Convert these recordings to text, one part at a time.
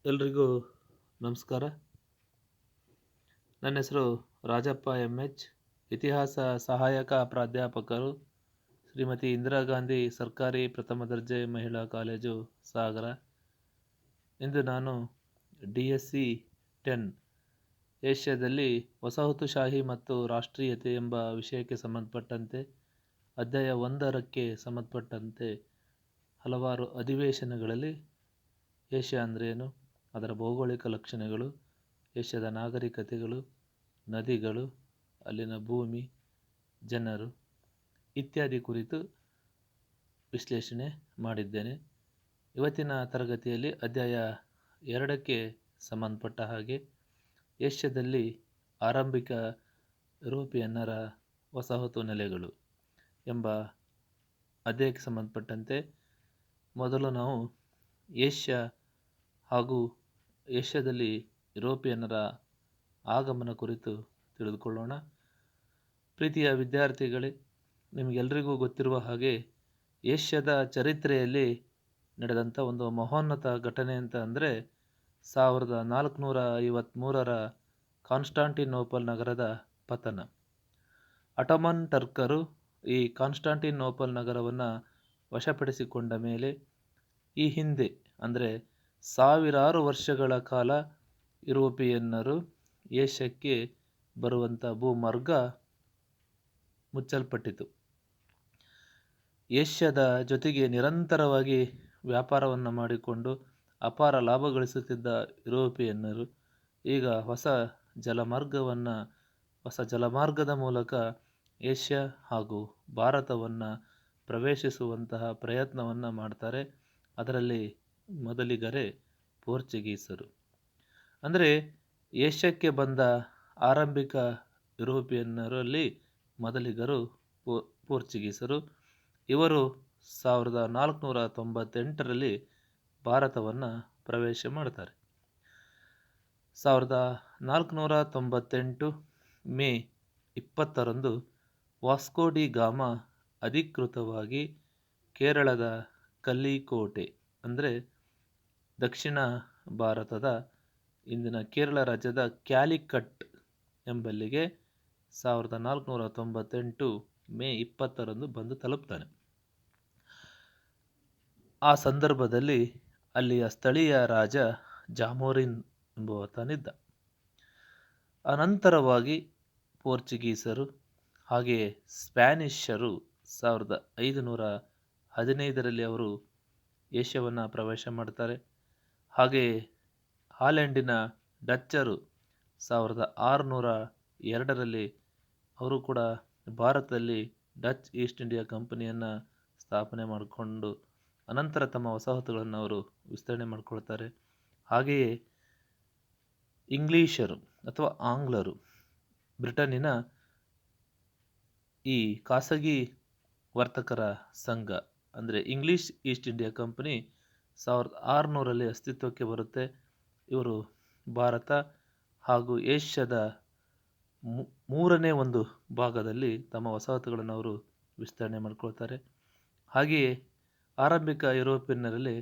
ಎಲ್ರಿಗೂ ನಮಸ್ಕಾರ. ನನ್ನ ಹೆಸರು ರಾಜಪ್ಪ ಎಚ್. ಇತಿಹಾಸ ಸಹಾಯಕ ಪ್ರಾಧ್ಯಾಪಕರು, ಶ್ರೀಮತಿ ಇಂದಿರಾ ಗಾಂಧಿ ಸರ್ಕಾರಿ ಪ್ರಥಮ ದರ್ಜೆ ಮಹಿಳಾ ಕಾಲೇಜು, ಸಾಗರ. ಇಂದು ನಾನು DSC 10 ಏಷ್ಯಾದಲ್ಲಿ ವಸಾಹತುಶಾಹಿ ಮತ್ತು ರಾಷ್ಟ್ರೀಯತೆ ಎಂಬ ವಿಷಯಕ್ಕೆ ಸಂಬಂಧಪಟ್ಟಂತೆ ಅಧ್ಯಾಯ 1ಕ್ಕೆ ಸಂಬಂಧಪಟ್ಟಂತೆ ಹಲವಾರು ಅಧಿವೇಶನಗಳಲ್ಲಿ ಏಷ್ಯಾ ಅಂದ್ರೇನು, ಅದರ ಭೌಗೋಳಿಕ ಲಕ್ಷಣಗಳು, ಏಷ್ಯಾದ ನಾಗರಿಕತೆಗಳು, ನದಿಗಳು, ಅಲ್ಲಿನ ಭೂಮಿ, ಜನರು ಇತ್ಯಾದಿ ಕುರಿತು ವಿಶ್ಲೇಷಣೆ ಮಾಡಿದ್ದೇನೆ. ಇವತ್ತಿನ ತರಗತಿಯಲ್ಲಿ ಅಧ್ಯಾಯ 2ಕ್ಕೆ ಸಂಬಂಧಪಟ್ಟ ಹಾಗೆ ಏಷ್ಯಾದಲ್ಲಿ ಆರಂಭಿಕ ಯುರೋಪಿಯನ್ನರ ವಸಾಹತು ನೆಲೆಗಳು ಎಂಬ ಅಧ್ಯಾಯಕ್ಕೆ ಸಂಬಂಧಪಟ್ಟಂತೆ ಮೊದಲು ನಾವು ಏಷ್ಯಾ ಹಾಗೂ ಏಷ್ಯಾದಲ್ಲಿ ಯುರೋಪಿಯನ್ನರ ಆಗಮನ ಕುರಿತು ತಿಳಿದುಕೊಳ್ಳೋಣ. ಪ್ರೀತಿಯ ವಿದ್ಯಾರ್ಥಿಗಳೇ, ನಿಮಗೆಲ್ಲರಿಗೂ ಗೊತ್ತಿರುವ ಹಾಗೆ ಏಷ್ಯಾದ ಚರಿತ್ರೆಯಲ್ಲಿ ನಡೆದಂಥ ಒಂದು ಮಹೋನ್ನತ ಘಟನೆ ಅಂತ ಅಂದರೆ 1453ರ ಕಾನ್ಸ್ಟಾಂಟಿನೋಪಲ್ ನಗರದ ಪತನ. ಅಟಮನ್ ಟರ್ಕರು ಈ ಕಾನ್ಸ್ಟಾಂಟಿನೋಪಲ್ ನಗರವನ್ನು ವಶಪಡಿಸಿಕೊಂಡ ಮೇಲೆ ಈ ಹಿಂದೆ ಅಂದರೆ ಸಾವಿರಾರು ವರ್ಷಗಳ ಕಾಲ ಯುರೋಪಿಯನ್ನರು ಏಷ್ಯಾಕ್ಕೆ ಬರುವಂಥ ಭೂಮಾರ್ಗ ಮುಚ್ಚಲ್ಪಟ್ಟಿತು. ಏಷ್ಯಾದ ಜೊತೆಗೆ ನಿರಂತರವಾಗಿ ವ್ಯಾಪಾರವನ್ನು ಮಾಡಿಕೊಂಡು ಅಪಾರ ಲಾಭ ಗಳಿಸುತ್ತಿದ್ದ ಯುರೋಪಿಯನ್ನರು ಈಗ ಹೊಸ ಜಲಮಾರ್ಗದ ಮೂಲಕ ಏಷ್ಯಾ ಹಾಗೂ ಭಾರತವನ್ನು ಪ್ರವೇಶಿಸುವಂತಹ ಪ್ರಯತ್ನವನ್ನು ಮಾಡ್ತಾರೆ. ಅದರಲ್ಲಿ ಮೊದಲಿಗರೇ ಪೋರ್ಚುಗೀಸರು. ಅಂದರೆ ಏಷ್ಯಾಕ್ಕೆ ಬಂದ ಆರಂಭಿಕ ಯುರೋಪಿಯನ್ನರಲ್ಲಿ ಮೊದಲಿಗರು ಪೋರ್ಚುಗೀಸರು. ಇವರು 1498ರಲ್ಲಿ ಭಾರತವನ್ನು ಪ್ರವೇಶ ಮಾಡ್ತಾರೆ. 1498 ಮೇ 20ರಂದು ವಾಸ್ಕೋ ಡಿ ಗಾಮ ಅಧಿಕೃತವಾಗಿ ಕೇರಳದ ಕಲ್ಲಿಕೋಟೆ ಅಂದರೆ ದಕ್ಷಿಣ ಭಾರತದ ಇಂದಿನ ಕೇರಳ ರಾಜ್ಯದ ಕ್ಯಾಲಿಕಟ್ ಎಂಬಲ್ಲಿಗೆ 1498 ಮೇ 20ರಂದು ಬಂದು ತಲುಪ್ತಾನೆ. ಆ ಸಂದರ್ಭದಲ್ಲಿ ಅಲ್ಲಿಯ ಸ್ಥಳೀಯ ರಾಜ ಜಾಮೋರಿನ್ ಎಂಬುವತನಿದ್ದ. ಅನಂತರವಾಗಿ ಪೋರ್ಚುಗೀಸರು ಹಾಗೆಯೇ ಸ್ಪ್ಯಾನಿಷರು 1515ರಲ್ಲಿ ಅವರು ಏಷ್ಯಾವನ್ನು ಪ್ರವೇಶ ಮಾಡ್ತಾರೆ. ಹಾಗೆಯೇ ಹಾಲೆಂಡಿನ ಡಚ್ಚರು 1602ರಲ್ಲಿ ಅವರು ಕೂಡ ಭಾರತದಲ್ಲಿ ಡಚ್ ಈಸ್ಟ್ ಇಂಡಿಯಾ ಕಂಪನಿಯನ್ನು ಸ್ಥಾಪನೆ ಮಾಡಿಕೊಂಡು ಅನಂತರ ತಮ್ಮ ವಸಾಹತುಗಳನ್ನು ಅವರು ವಿಸ್ತರಣೆ ಮಾಡಿಕೊಳ್ತಾರೆ. ಹಾಗೆಯೇ ಇಂಗ್ಲಿಷರು ಅಥವಾ ಆಂಗ್ಲರು ಬ್ರಿಟನ್ನಿನ ಈ ಖಾಸಗಿ ವರ್ತಕರ ಸಂಘ ಅಂದರೆ ಇಂಗ್ಲಿಷ್ ಈಸ್ಟ್ ಇಂಡಿಯಾ ಕಂಪನಿ 1600ರಲ್ಲಿ ಅಸ್ತಿತ್ವಕ್ಕೆ ಬರುತ್ತೆ. ಇವರು ಭಾರತ ಹಾಗೂ ಏಷ್ಯಾದ 1/3 ಭಾಗದಲ್ಲಿ ತಮ್ಮ ವಸಾಹತುಗಳನ್ನು ಅವರು ವಿಸ್ತರಣೆ ಮಾಡಿಕೊಳ್ತಾರೆ. ಹಾಗೆಯೇ ಆರಂಭಿಕ ಯುರೋಪಿಯನ್ನರಲ್ಲಿ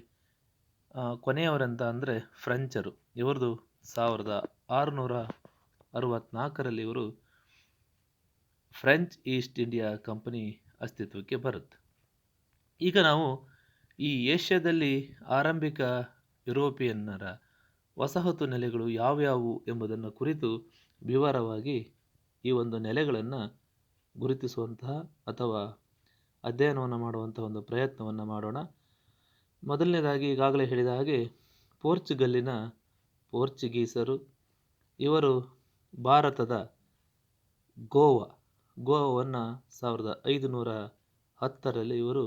ಕೊನೆಯವರಂತ ಅಂದರೆ ಫ್ರೆಂಚರು. ಇವ್ರದ್ದು 1664ರಲ್ಲಿ ಇವರು ಫ್ರೆಂಚ್ ಈಸ್ಟ್ ಇಂಡಿಯಾ ಕಂಪನಿ ಅಸ್ತಿತ್ವಕ್ಕೆ ಬರುತ್ತೆ. ಈಗ ನಾವು ಈ ಏಷ್ಯಾದಲ್ಲಿ ಆರಂಭಿಕ ಯುರೋಪಿಯನ್ನರ ವಸಾಹತು ನೆಲೆಗಳು ಯಾವ್ಯಾವು ಎಂಬುದನ್ನು ಕುರಿತು ವಿವರವಾಗಿ ಈ ಒಂದು ನೆಲೆಗಳನ್ನು ಗುರುತಿಸುವಂತಹ ಅಥವಾ ಅಧ್ಯಯನವನ್ನು ಮಾಡುವಂತಹ ಒಂದು ಪ್ರಯತ್ನವನ್ನು ಮಾಡೋಣ. ಮೊದಲನೇದಾಗಿ ಈಗಾಗಲೇ ಹೇಳಿದ ಹಾಗೆ ಪೋರ್ಚುಗಲ್ಲಿನ ಪೋರ್ಚುಗೀಸರು ಇವರು ಭಾರತದ ಗೋವಾವನ್ನು 1510ರಲ್ಲಿ ಇವರು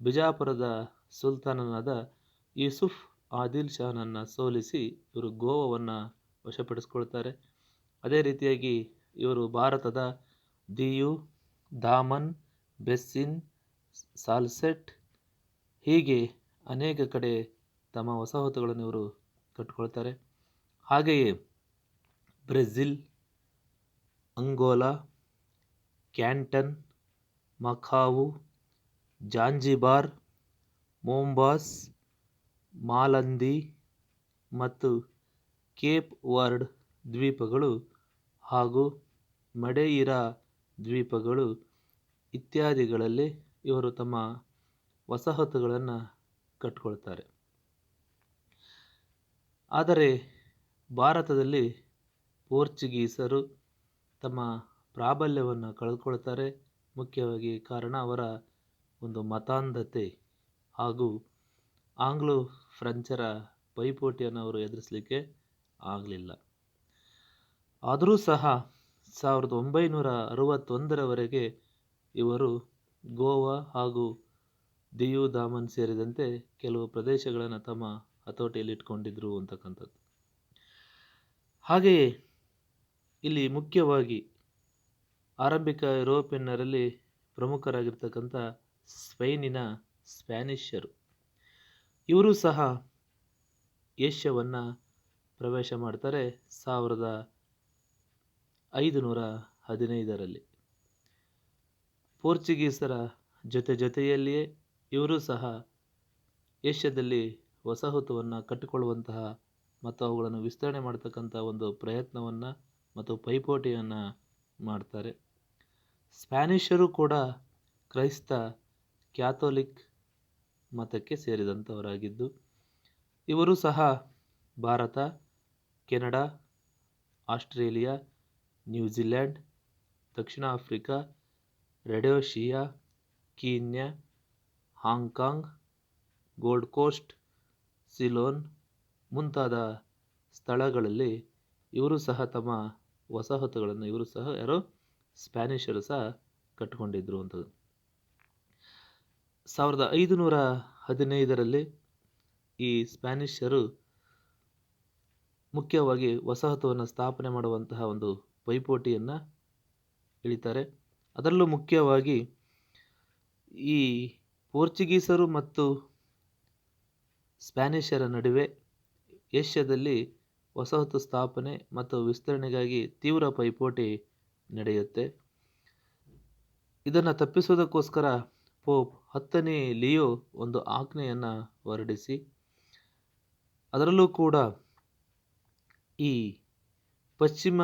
ಬಿಜಾಪುರದ ಸುಲ್ತಾನನಾದ ಯೂಸುಫ್ ಆದಿಲ್ ಶಾನನ್ನು ಸೋಲಿಸಿ ಇವರು ಗೋವಾವನ್ನು ವಶಪಡಿಸಿಕೊಳ್ತಾರೆ. ಅದೇ ರೀತಿಯಾಗಿ ಇವರು ಭಾರತದ ದಿಯು, ದಾಮನ್, ಬೆಸ್ಸಿನ್, ಸಾಲ್ಸೆಟ್ ಹೀಗೆ ಅನೇಕ ಕಡೆ ತಮ್ಮ ವಸಾಹತುಗಳನ್ನು ಇವರು ಕಟ್ಟಿಕೊಳ್ತಾರೆ. ಹಾಗೆಯೇ ಬ್ರೆಜಿಲ್, ಅಂಗೋಲಾ, ಕ್ಯಾಂಟನ್, ಮಕಾವು, ಜಾಂಜಿಬಾರ್, ಮೊಂಬಾಸ್, ಮಾಲಂದಿ, ಮತ್ತು ಕೇಪ್ ವರ್ಡ್ ದ್ವೀಪಗಳು ಹಾಗೂ ಮಡೆಯಿರಾ ದ್ವೀಪಗಳು ಇತ್ಯಾದಿಗಳಲ್ಲಿ ಇವರು ತಮ್ಮ ವಸಾಹತುಗಳನ್ನು ಕಟ್ಟಿಕೊಳ್ತಾರೆ. ಆದರೆ ಭಾರತದಲ್ಲಿ ಪೋರ್ಚುಗೀಸರು ತಮ್ಮ ಪ್ರಾಬಲ್ಯವನ್ನು ಕಳೆದುಕೊಳ್ತಾರೆ. ಮುಖ್ಯವಾಗಿ ಕಾರಣ ಅವರ ಒಂದು ಮತಾಂಧತೆ ಹಾಗೂ ಆಂಗ್ಲೋ ಫ್ರೆಂಚರ ಪೈಪೋಟಿಯನ್ನು ಅವರು ಎದುರಿಸಲಿಕ್ಕೆ ಆಗಲಿಲ್ಲ. ಆದರೂ ಸಹ 1961ರವರೆಗೆ ಇವರು ಗೋವಾ ಹಾಗೂ ದಿಯು ದಾಮನ್ ಸೇರಿದಂತೆ ಕೆಲವು ಪ್ರದೇಶಗಳನ್ನು ತಮ್ಮ ಹತೋಟಿಯಲ್ಲಿ ಇಟ್ಕೊಂಡಿದ್ರು ಅಂತಕ್ಕಂಥದ್ದು. ಹಾಗೆಯೇ ಇಲ್ಲಿ ಮುಖ್ಯವಾಗಿ ಆರಂಭಿಕ ಯುರೋಪಿಯನ್ನರಲ್ಲಿ ಪ್ರಮುಖರಾಗಿರ್ತಕ್ಕಂಥ ಸ್ಪೇನಿನ ಸ್ಪ್ಯಾನಿಷರು ಇವರು ಸಹ ಏಷ್ಯಾವನ್ನು ಪ್ರವೇಶ ಮಾಡ್ತಾರೆ 1515ರಲ್ಲಿ. ಪೋರ್ಚುಗೀಸರ ಜೊತೆಯಲ್ಲಿಯೇ ಇವರು ಸಹ ಏಷ್ಯಾದಲ್ಲಿ ವಸಾಹತುವನ್ನು ಕಟ್ಟಿಕೊಳ್ಳುವಂತಹ ಮತ್ತು ಅವುಗಳನ್ನು ವಿಸ್ತರಣೆ ಮಾಡ್ತಕ್ಕಂಥ ಒಂದು ಪ್ರಯತ್ನವನ್ನು ಮತ್ತು ಪೈಪೋಟಿಯನ್ನು ಮಾಡ್ತಾರೆ. ಸ್ಪ್ಯಾನಿಷರು ಕೂಡ ಕ್ರೈಸ್ತ ಕ್ಯಾಥೋಲಿಕ್ ಮತಕ್ಕೆ ಸೇರಿದಂಥವರಾಗಿದ್ದು ಇವರು ಸಹ ಭಾರತ, ಕೆನಡಾ, ಆಸ್ಟ್ರೇಲಿಯಾ, ನ್ಯೂಜಿಲ್ಯಾಂಡ್, ದಕ್ಷಿಣ Africa, Rhodesia, Kenya, Hong Kong, Gold Coast, Ceylon ಮುಂತಾದ ಸ್ಥಳಗಳಲ್ಲಿ ಇವರು ಸಹ ತಮ್ಮ ವಸಾಹತುಗಳನ್ನು ಸ್ಪ್ಯಾನಿಷರು ಸಹ ಕಟ್ಟಿಕೊಂಡಿದ್ರು ಅಂತದ್ದು. 1515ರಲ್ಲಿ ಈ ಸ್ಪ್ಯಾನಿಷರು ಮುಖ್ಯವಾಗಿ ವಸಾಹತುವನ್ನು ಸ್ಥಾಪನೆ ಮಾಡುವಂತಹ ಒಂದು ಪೈಪೋಟಿಯನ್ನು ಇಳಿತಾರೆ. ಅದರಲ್ಲೂ ಮುಖ್ಯವಾಗಿ ಈ ಪೋರ್ಚುಗೀಸರು ಮತ್ತು ಸ್ಪ್ಯಾನಿಷರ ನಡುವೆ ಏಷ್ಯಾದಲ್ಲಿ ವಸಾಹತು ಸ್ಥಾಪನೆ ಮತ್ತು ವಿಸ್ತರಣೆಗಾಗಿ ತೀವ್ರ ಪೈಪೋಟಿ ನಡೆಯುತ್ತೆ. ಇದನ್ನು ತಪ್ಪಿಸುವುದಕ್ಕೋಸ್ಕರ ಪೋಪ್ 10ನೇ ಲಿಯೋ ಒಂದು ಆಜ್ಞೆಯನ್ನು ಹೊರಡಿಸಿ ಅದರಲ್ಲೂ ಕೂಡ ಈ ಪಶ್ಚಿಮ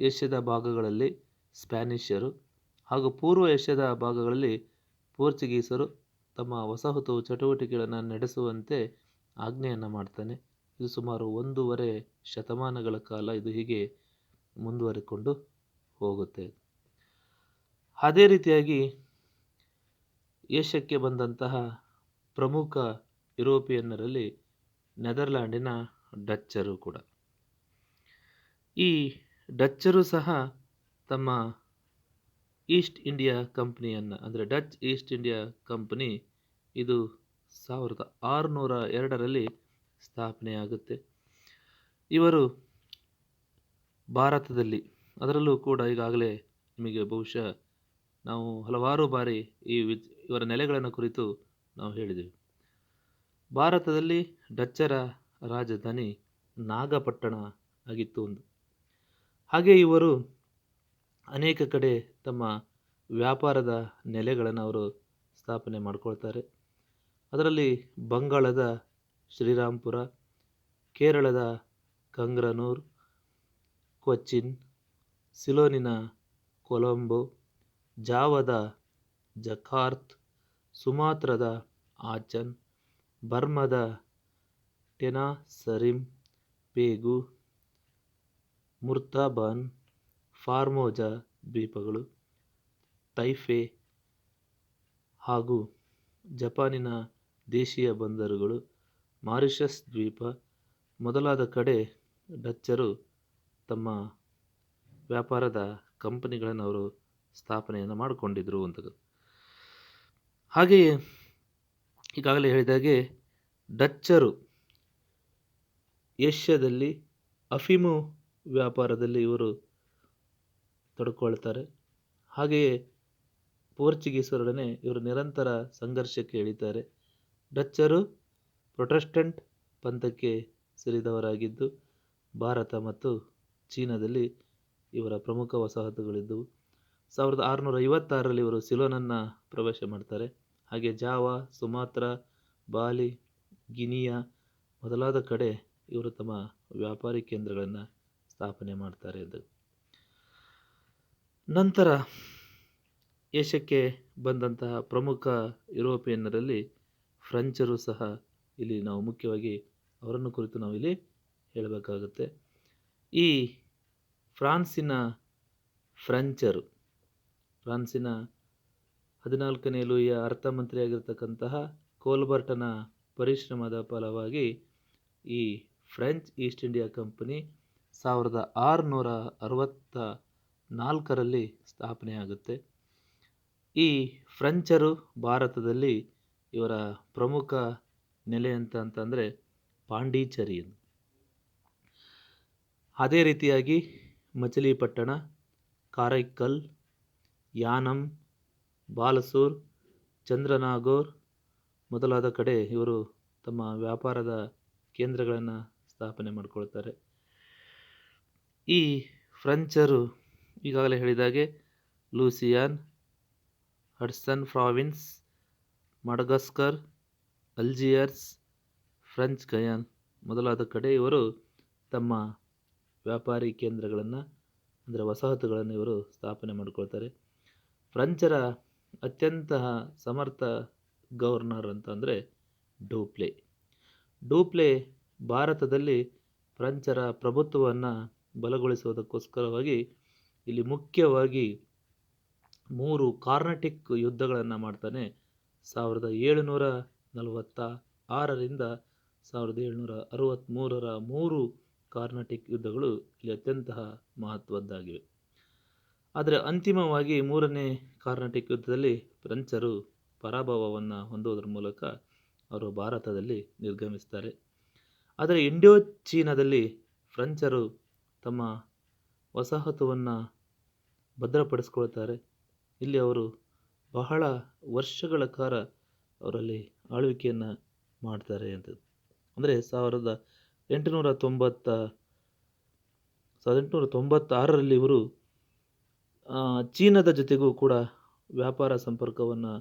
ಏಷ್ಯಾದ ಭಾಗಗಳಲ್ಲಿ ಸ್ಪ್ಯಾನಿಷರು ಹಾಗೂ ಪೂರ್ವ ಏಷ್ಯಾದ ಭಾಗಗಳಲ್ಲಿ ಪೋರ್ಚುಗೀಸರು ತಮ್ಮ ವಸಾಹತು ಚಟುವಟಿಕೆಗಳನ್ನು ನಡೆಸುವಂತೆ ಆಜ್ಞೆಯನ್ನು ಮಾಡ್ತಾನೆ. ಇದು ಸುಮಾರು 1.5 ಶತಮಾನಗಳ ಕಾಲ ಇದು ಹೀಗೆ ಮುಂದುವರಿಕೊಂಡು ಹೋಗುತ್ತೆ. ಅದೇ ರೀತಿಯಾಗಿ ಏಷ್ಯಾಕ್ಕೆ ಬಂದಂತಹ ಪ್ರಮುಖ ಯುರೋಪಿಯನ್ನರಲ್ಲಿ ನೆದರ್ಲ್ಯಾಂಡಿನ ಡಚ್ಚರು ಕೂಡ. ಈ ಡಚ್ಚರು ಸಹ ತಮ್ಮ ಈಸ್ಟ್ ಇಂಡಿಯಾ ಕಂಪನಿಯನ್ನು ಅಂದರೆ ಡಚ್ ಈಸ್ಟ್ ಇಂಡಿಯಾ ಕಂಪನಿ ಇದು 1602ರಲ್ಲಿ ಸ್ಥಾಪನೆಯಾಗುತ್ತೆ. ಇವರು ಭಾರತದಲ್ಲಿ ಅದರಲ್ಲೂ ಕೂಡ ಈಗಾಗಲೇ ನಿಮಗೆ ಬಹುಶಃ ನಾವು ಹಲವಾರು ಬಾರಿ ಇವರ ನೆಲೆಗಳನ್ನು ಕುರಿತು ನಾವು ಹೇಳಿದೆವು. ಭಾರತದಲ್ಲಿ ಡಚ್ಚರ ರಾಜಧಾನಿ ನಾಗಪಟ್ಟಣ ಆಗಿತ್ತು ಒಂದು. ಹಾಗೆ ಇವರು ಅನೇಕ ಕಡೆ ತಮ್ಮ ವ್ಯಾಪಾರದ ನೆಲೆಗಳನ್ನು ಅವರು ಸ್ಥಾಪನೆ ಮಾಡಿಕೊಳ್ತಾರೆ. ಅದರಲ್ಲಿ ಬಂಗಾಳದ ಶ್ರೀರಾಂಪುರ, ಕೇರಳದ ಕಂಗ್ರನೂರ್, ಕೊಚ್ಚಿನ್, ಸಿಲೋನಿನ ಕೊಲಂಬೋ, ಜಾವದ ಜಕಾರ್ತ್, ಸುಮಾತ್ರದ ಆಚನ್, ಬರ್ಮಾದ ಟೆನಾಸರಿಮ್, ಪೇಗು, ಮುರ್ತಾಬಾನ್, ಫಾರ್ಮೋಜಾ ದ್ವೀಪಗಳು, ತೈಫೆ ಹಾಗೂ ಜಪಾನಿನ ದೇಶೀಯ ಬಂದರುಗಳು, ಮಾರಿಷಸ್ ದ್ವೀಪ ಮೊದಲಾದ ಕಡೆ ಡಚ್ಚರು ತಮ್ಮ ವ್ಯಾಪಾರದ ಕಂಪನಿಗಳನ್ನು ಅವರು ಸ್ಥಾಪನೆಯನ್ನು ಮಾಡಿಕೊಂಡಿದ್ರು ಅಂತದ್ದು. ಹಾಗೆಯೇ ಈಗಾಗಲೇ ಹೇಳಿದಾಗೆ ಡಚ್ಚರು ಏಷ್ಯಾದಲ್ಲಿ ಅಫೀಮು ವ್ಯಾಪಾರದಲ್ಲಿ ಇವರು ತೊಡಕೊಳ್ತಾರೆ. ಹಾಗೆಯೇ ಪೋರ್ಚುಗೀಸರೊಡನೆ ಇವರು ನಿರಂತರ ಸಂಘರ್ಷಕ್ಕೆ ಇಳಿತಾರೆ. ಡಚ್ಚರು ಪ್ರೊಟೆಸ್ಟೆಂಟ್ ಪಂಥಕ್ಕೆ ಸೇರಿದವರಾಗಿದ್ದು ಭಾರತ ಮತ್ತು ಚೀನಾದಲ್ಲಿ ಇವರ ಪ್ರಮುಖ ವಸಾಹತುಗಳಿದ್ದವು. 1656ರಲ್ಲಿ ಇವರು ಸಿಲೋನನ್ನು ಪ್ರವೇಶ ಮಾಡ್ತಾರೆ. ಹಾಗೆ ಜಾವಾ, ಸುಮಾತ್ರ, ಬಾಲಿ, ಗಿನಿಯಾ ಮೊದಲಾದ ಕಡೆ ಇವರು ತಮ್ಮ ವ್ಯಾಪಾರಿ ಕೇಂದ್ರಗಳನ್ನು ಸ್ಥಾಪನೆ ಮಾಡ್ತಾರೆ ಎಂದು. ನಂತರ ಏಷ್ಯಕ್ಕೆ ಬಂದಂತಹ ಪ್ರಮುಖ ಯುರೋಪಿಯನ್ನರಲ್ಲಿ ಫ್ರೆಂಚರು ಸಹ ಇಲ್ಲಿ ನಾವು ಮುಖ್ಯವಾಗಿ ಅವರನ್ನು ಕುರಿತು ನಾವಿಲ್ಲಿ ಹೇಳಬೇಕಾಗುತ್ತೆ. ಈ ಫ್ರಾನ್ಸಿನ ಫ್ರೆಂಚರು, ಫ್ರಾನ್ಸಿನ 14ನೇ ಲೂಯಿಯ ಅರ್ಥಮಂತ್ರಿಯಾಗಿರ್ತಕ್ಕಂತಹ ಕೋಲ್ಬರ್ಟನ ಪರಿಶ್ರಮದ ಫಲವಾಗಿ ಈ ಫ್ರೆಂಚ್ ಈಸ್ಟ್ ಇಂಡಿಯಾ ಕಂಪನಿ 1664ರಲ್ಲಿ ಸ್ಥಾಪನೆಯಾಗುತ್ತೆ. ಈ ಫ್ರೆಂಚರು ಭಾರತದಲ್ಲಿ ಇವರ ಪ್ರಮುಖ ನೆಲೆ ಅಂತಂದರೆ ಪಾಂಡಿಚೇರಿ. ಅದೇ ರೀತಿಯಾಗಿ ಮಚಿಲಿಪಟ್ಟಣ, ಕಾರೈಕ್ಕಲ್, ಯಾನಂ, ಬಾಲಸೂರ್, ಚಂದ್ರನಾಗೋರ್ ಮೊದಲಾದ ಕಡೆ ಇವರು ತಮ್ಮ ವ್ಯಾಪಾರದ ಕೇಂದ್ರಗಳನ್ನು ಸ್ಥಾಪನೆ ಮಾಡಿಕೊಳ್ತಾರೆ. ಈ ಫ್ರೆಂಚರು ಈಗಾಗಲೇ ಹೇಳಿದಾಗೆ ಲೂಸಿಯಾನ್, ಹಡ್ಸನ್ ಪ್ರಾವಿನ್ಸ್, ಮಡಗಸ್ಕರ್, ಅಲ್ಜಿಯರ್ಸ್, ಫ್ರೆಂಚ್ ಗಯಾನ್ ಮೊದಲಾದ ಕಡೆ ಇವರು ತಮ್ಮ ವ್ಯಾಪಾರಿ ಕೇಂದ್ರಗಳನ್ನು ಅಂದರೆ ವಸಾಹತುಗಳನ್ನು ಇವರು ಸ್ಥಾಪನೆ ಮಾಡಿಕೊಳ್ತಾರೆ. ಫ್ರೆಂಚರ ಅತ್ಯಂತ ಸಮರ್ಥ ಗವರ್ನರ್ ಅಂತಂದರೆ ಡೂಪ್ಲೆ. ಡೂಪ್ಲೆ ಭಾರತದಲ್ಲಿ ಫ್ರೆಂಚರ ಪ್ರಭುತ್ವವನ್ನು ಬಲಗೊಳಿಸುವುದಕ್ಕೋಸ್ಕರವಾಗಿ ಇಲ್ಲಿ ಮುಖ್ಯವಾಗಿ 3 ಕಾರ್ನಟಿಕ್ ಯುದ್ಧಗಳನ್ನು ಮಾಡ್ತಾನೆ. 1746ರಿಂದ 1763ರ 3 ಕಾರ್ನಟಿಕ್ ಯುದ್ಧಗಳು ಇಲ್ಲಿ ಅತ್ಯಂತ ಮಹತ್ವದ್ದಾಗಿವೆ. ಆದರೆ ಅಂತಿಮವಾಗಿ 3ನೇ ಕಾರ್ನಟಿಕ್ ಯುದ್ಧದಲ್ಲಿ ಫ್ರೆಂಚರು ಪರಾಭವವನ್ನು ಹೊಂದುವುದರ ಮೂಲಕ ಅವರು ಭಾರತದಲ್ಲಿ ನಿರ್ಗಮಿಸ್ತಾರೆ. ಆದರೆ ಇಂಡೋ ಚೀನಾದಲ್ಲಿ ಫ್ರೆಂಚರು ತಮ್ಮ ವಸಾಹತುವನ್ನು ಭದ್ರಪಡಿಸ್ಕೊಳ್ತಾರೆ. ಇಲ್ಲಿ ಅವರು ಬಹಳ ವರ್ಷಗಳ ಕಾಲ ಅವರಲ್ಲಿ ಆಳ್ವಿಕೆಯನ್ನು ಮಾಡ್ತಾರೆ ಅಂತ. ಅಂದರೆ 1896ರಲ್ಲಿ ಇವರು ಚೀನಾದ ಜೊತೆಗೂ ಕೂಡ ವ್ಯಾಪಾರ ಸಂಪರ್ಕವನ್ನು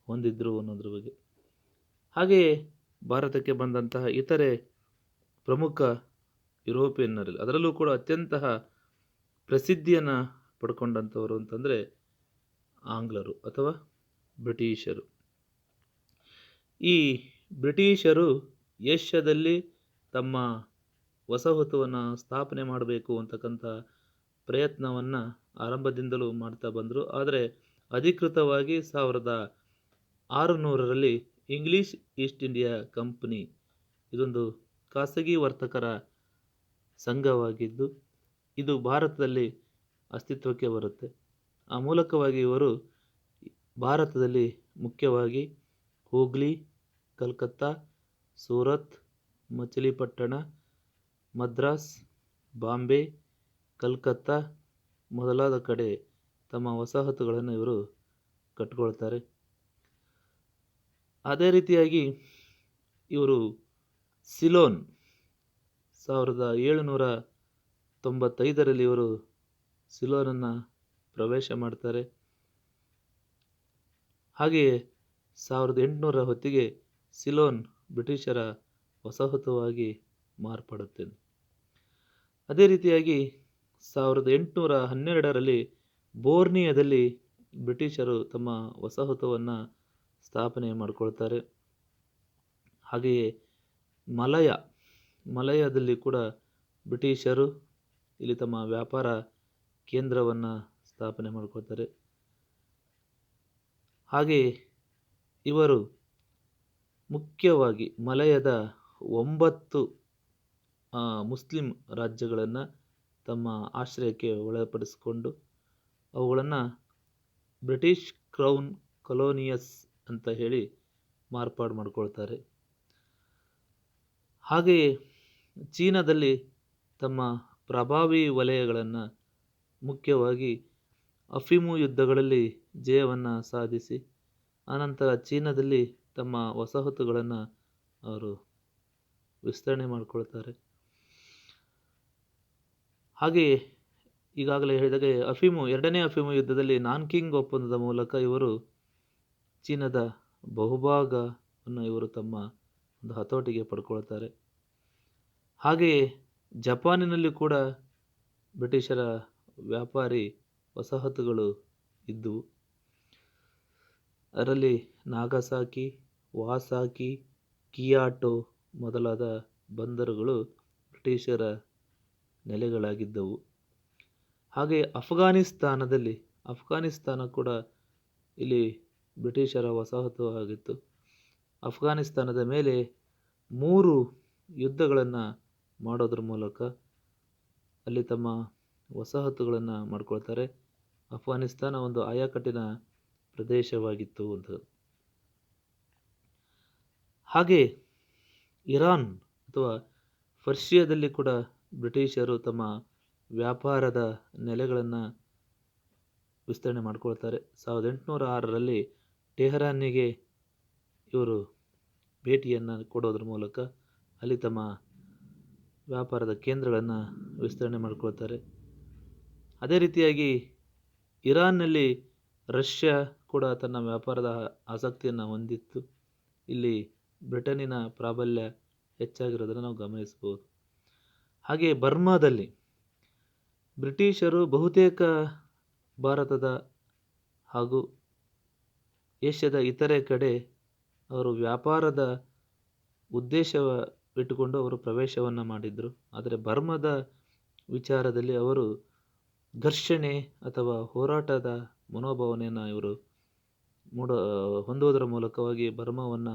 ಹೊಂದಿದ್ರು ಅನ್ನೋದ್ರ ಬಗ್ಗೆ. ಹಾಗೆಯೇ ಭಾರತಕ್ಕೆ ಬಂದಂತಹ ಇತರೆ ಪ್ರಮುಖ ಯುರೋಪಿಯನ್ನರಲ್ಲಿ ಅದರಲ್ಲೂ ಕೂಡ ಅತ್ಯಂತ ಪ್ರಸಿದ್ಧಿಯನ್ನು ಪಡ್ಕೊಂಡಂಥವರು ಅಂತಂದರೆ ಆಂಗ್ಲರು ಅಥವಾ ಬ್ರಿಟಿಷರು. ಈ ಬ್ರಿಟಿಷರು ಏಷ್ಯಾದಲ್ಲಿ ತಮ್ಮ ವಸಾಹತುವನ್ನು ಸ್ಥಾಪನೆ ಮಾಡಬೇಕು ಅಂತಕ್ಕಂಥ ಪ್ರಯತ್ನವನ್ನು ಆರಂಭದಿಂದಲೂ ಮಾಡ್ತಾ ಬಂದರು. ಆದರೆ ಅಧಿಕೃತವಾಗಿ 1600ರಲ್ಲಿ ಇಂಗ್ಲಿಷ್ ಈಸ್ಟ್ ಇಂಡಿಯಾ ಕಂಪನಿ ಇದೊಂದು ಖಾಸಗಿ ವರ್ತಕರ ಸಂಘವಾಗಿದ್ದು ಇದು ಭಾರತದಲ್ಲಿ ಅಸ್ತಿತ್ವಕ್ಕೆ ಬರುತ್ತೆ. ಆ ಮೂಲಕವಾಗಿ ಇವರು ಭಾರತದಲ್ಲಿ ಮುಖ್ಯವಾಗಿ ಹೂಗ್ಲಿ, ಕಲ್ಕತ್ತಾ, ಸೂರತ್, ಮಚಿಲಿಪಟ್ಟಣ, ಮದ್ರಾಸ್, ಬಾಂಬೆ, ಕಲ್ಕತ್ತಾ ಮೊದಲಾದ ಕಡೆ ತಮ್ಮ ವಸಾಹತುಗಳನ್ನು ಇವರು ಕಟ್ಕೊಳ್ತಾರೆ. ಅದೇ ರೀತಿಯಾಗಿ ಇವರು ಸಿಲೋನ್ 1795ರಲ್ಲಿ ಇವರು ಸಿಲೋನನ್ನು ಪ್ರವೇಶ ಮಾಡ್ತಾರೆ. ಹಾಗೆಯೇ 1800ರ ಹೊತ್ತಿಗೆ ಸಿಲೋನ್ ಬ್ರಿಟಿಷರ ವಸಾಹತುವಾಗಿ ಮಾರ್ಪಡುತ್ತೆ. ಅದೇ ರೀತಿಯಾಗಿ 1812ರಲ್ಲಿ ಬೋರ್ನಿಯಾದಲ್ಲಿ ಬ್ರಿಟಿಷರು ತಮ್ಮ ವಸಾಹತುವನ್ನು ಸ್ಥಾಪನೆ ಮಾಡಿಕೊಳ್ತಾರೆ. ಹಾಗೆಯೇ ಮಲಯದಲ್ಲಿ ಕೂಡ ಬ್ರಿಟಿಷರು ಇಲ್ಲಿ ತಮ್ಮ ವ್ಯಾಪಾರ ಕೇಂದ್ರವನ್ನು ಸ್ಥಾಪನೆ ಮಾಡ್ಕೊಳ್ತಾರೆ. ಹಾಗೆಯೇ ಇವರು ಮುಖ್ಯವಾಗಿ ಮಲಯದ 9 ಮುಸ್ಲಿಂ ರಾಜ್ಯಗಳನ್ನು ತಮ್ಮ ಆಶ್ರಯಕ್ಕೆ ಒಳಪಡಿಸಿಕೊಂಡು ಅವುಗಳನ್ನು ಬ್ರಿಟಿಷ್ ಕ್ರೌನ್ ಕೊಲೋನಿಯಸ್ ಅಂತ ಹೇಳಿ ಮಾರ್ಪಾಡು ಮಾಡಿಕೊಳ್ತಾರೆ. ಹಾಗೆಯೇ ಚೀನಾದಲ್ಲಿ ತಮ್ಮ ಪ್ರಭಾವಿ ವಲಯಗಳನ್ನು ಮುಖ್ಯವಾಗಿ ಅಫೀಮು ಯುದ್ಧಗಳಲ್ಲಿ ಜಯವನ್ನು ಸಾಧಿಸಿ ಆನಂತರ ಚೀನಾದಲ್ಲಿ ತಮ್ಮ ವಸಾಹತುಗಳನ್ನು ಅವರು ವಿಸ್ತರಣೆ ಮಾಡಿಕೊಳ್ತಾರೆ. ಹಾಗೆಯೇ ಈಗಾಗಲೇ ಹೇಳಿದಾಗೆ ಎರಡನೇ ಅಫೀಮು ಯುದ್ಧದಲ್ಲಿ ನಾನ್ಕಿಂಗ್ ಒಪ್ಪಂದದ ಮೂಲಕ ಇವರು ಚೀನಾದ ಬಹುಭಾಗವನ್ನು ಇವರು ತಮ್ಮ ಒಂದು ಹತೋಟಿಗೆ ಪಡ್ಕೊಳ್ತಾರೆ. ಹಾಗೆಯೇ ಜಪಾನಿನಲ್ಲಿ ಕೂಡ ಬ್ರಿಟಿಷರ ವ್ಯಾಪಾರಿ ವಸಾಹತುಗಳು ಇದ್ದವು. ಅದರಲ್ಲಿ ನಾಗಸಾಕಿ, ವಾಸಾಕಿ, ಕಿಯಾಟೋ ಮೊದಲಾದ ಬಂದರುಗಳು ಬ್ರಿಟಿಷರ ನೆಲೆಗಳಾಗಿದ್ದವು. ಹಾಗೆಯೇ ಅಫ್ಘಾನಿಸ್ತಾನ ಕೂಡ ಇಲ್ಲಿ ಬ್ರಿಟಿಷರ ವಸಾಹತು ಆಗಿತ್ತು. ಅಫ್ಘಾನಿಸ್ತಾನದ ಮೇಲೆ 3 ಯುದ್ಧಗಳನ್ನು ಮಾಡೋದ್ರ ಮೂಲಕ ಅಲ್ಲಿ ತಮ್ಮ ವಸಾಹತುಗಳನ್ನು ಮಾಡ್ಕೊಳ್ತಾರೆ. ಅಫ್ಘಾನಿಸ್ತಾನ ಒಂದು ಆಯಾಕಟ್ಟಿನ ಪ್ರದೇಶವಾಗಿತ್ತು ಅಂತ. ಹಾಗೆ ಇರಾನ್ ಅಥವಾ ಪರ್ಷಿಯಾದಲ್ಲಿ ಕೂಡ ಬ್ರಿಟಿಷರು ತಮ್ಮ ವ್ಯಾಪಾರದ ನೆಲೆಗಳನ್ನು ವಿಸ್ತರಣೆ ಮಾಡ್ಕೊಳ್ತಾರೆ. 1806ರಲ್ಲಿ ಟೆಹರಾನ್ನಿಗೆ ಇವರು ಭೇಟಿಯನ್ನು ಕೊಡೋದ್ರ ಮೂಲಕ ಅಲ್ಲಿ ತಮ್ಮ ವ್ಯಾಪಾರದ ಕೇಂದ್ರಗಳನ್ನು ವಿಸ್ತರಣೆ ಮಾಡ್ಕೊಳ್ತಾರೆ. ಅದೇ ರೀತಿಯಾಗಿ ಇರಾನ್ನಲ್ಲಿ ರಷ್ಯಾ ಕೂಡ ತನ್ನ ವ್ಯಾಪಾರದ ಆಸಕ್ತಿಯನ್ನು ಹೊಂದಿತ್ತು. ಇಲ್ಲಿ ಬ್ರಿಟನ್ನಿನ ಪ್ರಾಬಲ್ಯ ಹೆಚ್ಚಾಗಿರೋದನ್ನು ನಾವು ಗಮನಿಸಬಹುದು. ಹಾಗೆ ಬರ್ಮಾದಲ್ಲಿ ಬ್ರಿಟಿಷರು ಬಹುತೇಕ ಭಾರತದ ಹಾಗೂ ಏಷ್ಯಾದ ಇತರೆ ಕಡೆ ಅವರು ವ್ಯಾಪಾರದ ಉದ್ದೇಶವಿಟ್ಟುಕೊಂಡು ಅವರು ಪ್ರವೇಶವನ್ನು ಮಾಡಿದರು. ಆದರೆ ಬರ್ಮಾದ ವಿಚಾರದಲ್ಲಿ ಅವರು ಘರ್ಷಣೆ ಅಥವಾ ಹೋರಾಟದ ಮನೋಭಾವನೆಯನ್ನು ಇವರು ಹೊಂದುವುದರ ಮೂಲಕವಾಗಿ ಬರ್ಮಾವನ್ನು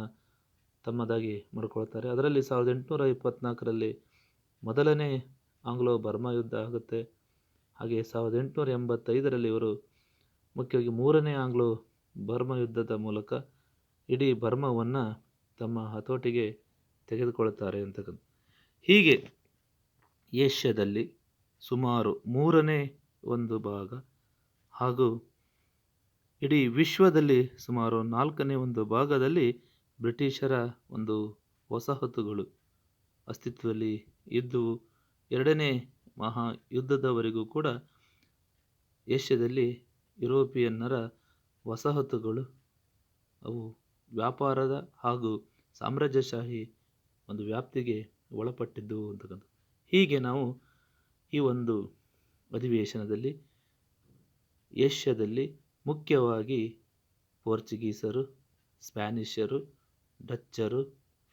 ತಮ್ಮದಾಗಿ ಮಾಡಿಕೊಳ್ತಾರೆ. ಅದರಲ್ಲಿ 1824ರಲ್ಲಿ ಮೊದಲನೇ ಆಂಗ್ಲೋ ಬರ್ಮಾ ಯುದ್ಧ ಆಗುತ್ತೆ. ಹಾಗೆ 1885ರಲ್ಲಿ ಇವರು ಮುಖ್ಯವಾಗಿ 3ನೇ ಆಂಗ್ಲೋ ಬರ್ಮಾ ಯುದ್ಧದ ಮೂಲಕ ಇಡೀ ಬರ್ಮಾವನ್ನು ತಮ್ಮ ಹತೋಟಿಗೆ ತೆಗೆದುಕೊಳ್ಳುತ್ತಾರೆ ಅಂತಕ್ಕಂಥ. ಹೀಗೆ ಏಷ್ಯಾದಲ್ಲಿ ಸುಮಾರು 3ನೇ ಒಂದು ಭಾಗ ಹಾಗೂ ಇಡೀ ವಿಶ್ವದಲ್ಲಿ ಸುಮಾರು 4ನೇ ಒಂದು ಭಾಗದಲ್ಲಿ ಬ್ರಿಟಿಷರ ಒಂದು ವಸಾಹತುಗಳು ಅಸ್ತಿತ್ವದಲ್ಲಿ ಇದ್ದವು. 2ನೇ ಮಹಾಯುದ್ಧದವರೆಗೂ ಕೂಡ ಏಷ್ಯಾದಲ್ಲಿ ಯುರೋಪಿಯನ್ನರ ವಸಾಹತುಗಳು ಅವು ವ್ಯಾಪಾರದ ಹಾಗೂ ಸಾಮ್ರಾಜ್ಯಶಾಹಿ ಒಂದು ವ್ಯಾಪ್ತಿಗೆ ಒಳಪಟ್ಟಿದ್ದವು ಅಂತಕ್ಕಂಥ. ಹೀಗೆ ನಾವು ಈ ಒಂದು ಅಧಿವೇಶನದಲ್ಲಿ ಏಷ್ಯಾದಲ್ಲಿ ಮುಖ್ಯವಾಗಿ ಪೋರ್ಚುಗೀಸರು, ಸ್ಪ್ಯಾನಿಷರು, ಡಚ್ಚರು,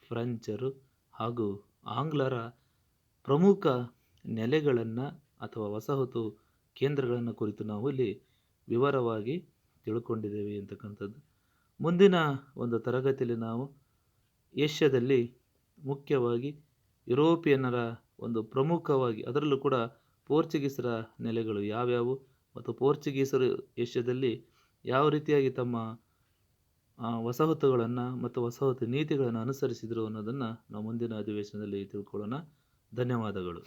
ಫ್ರೆಂಚರು ಹಾಗೂ ಆಂಗ್ಲರ ಪ್ರಮುಖ ನೆಲೆಗಳನ್ನು ಅಥವಾ ವಸಾಹತು ಕೇಂದ್ರಗಳನ್ನು ಕುರಿತು ನಾವು ಇಲ್ಲಿ ವಿವರವಾಗಿ ತಿಳ್ಕೊಂಡಿದ್ದೇವೆ ಅಂತಕ್ಕಂಥದ್ದು. ಮುಂದಿನ ಒಂದು ತರಗತಿಯಲ್ಲಿ ನಾವು ಏಷ್ಯಾದಲ್ಲಿ ಮುಖ್ಯವಾಗಿ ಯುರೋಪಿಯನ್ನರ ಒಂದು ಪ್ರಮುಖವಾಗಿ ಅದರಲ್ಲೂ ಕೂಡ ಪೋರ್ಚುಗೀಸರ ನೆಲೆಗಳು ಯಾವ್ಯಾವು ಮತ್ತು ಪೋರ್ಚುಗೀಸರು ಏಷ್ಯಾದಲ್ಲಿ ಯಾವ ರೀತಿಯಾಗಿ ತಮ್ಮ ವಸಾಹತುಗಳನ್ನು ಮತ್ತು ವಸಾಹತು ನೀತಿಗಳನ್ನು ಅನುಸರಿಸಿದರು ಅನ್ನೋದನ್ನು ನಾವು ಮುಂದಿನ ಅಧಿವೇಶನದಲ್ಲಿ ತಿಳ್ಕೊಳ್ಳೋಣ. ಧನ್ಯವಾದಗಳು.